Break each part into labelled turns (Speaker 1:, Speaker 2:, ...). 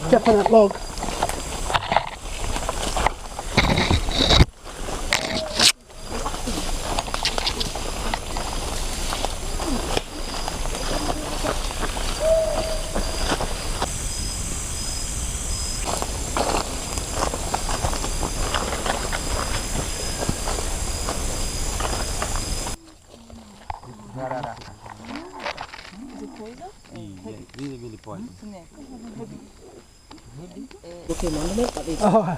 Speaker 1: Step on that log.
Speaker 2: Really, really poison.
Speaker 1: Oh.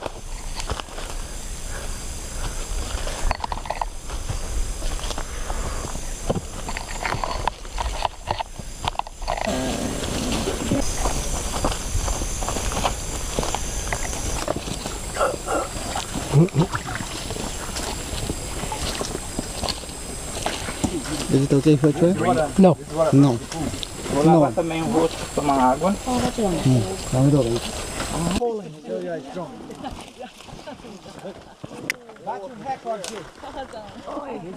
Speaker 3: Is it okay for a try?
Speaker 1: No.
Speaker 3: No.
Speaker 2: Vou lavar também o rosto, tomar água.
Speaker 3: Dá me dou.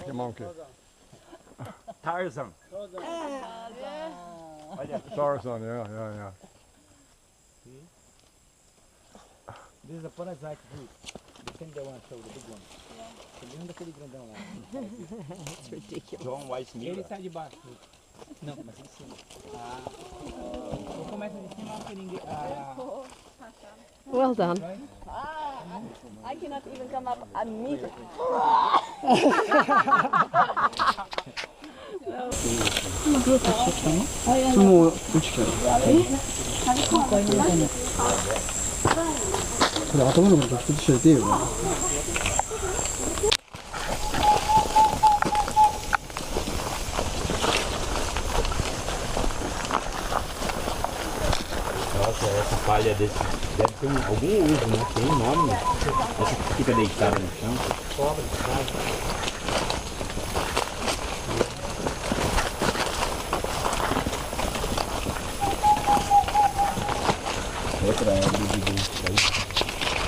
Speaker 4: The monkey.
Speaker 2: Tarzan.
Speaker 4: Tarzan, yeah.
Speaker 2: This is a parasite root. You think they want to show the big one? Daquele grandão lá.
Speaker 5: It's ridiculous.
Speaker 2: John White Miller.
Speaker 6: Ele sai de baixo. Não, mas em cima. Eu começo de cima porque ninguém.
Speaker 5: Well done.
Speaker 7: I cannot even come up a meter.
Speaker 3: もう打ち切る。これ頭のこと一つ教えてよ。
Speaker 2: Nossa, essa palha desse deve ter algum uso, né? Tem um nome. Essa que fica deitada no chão.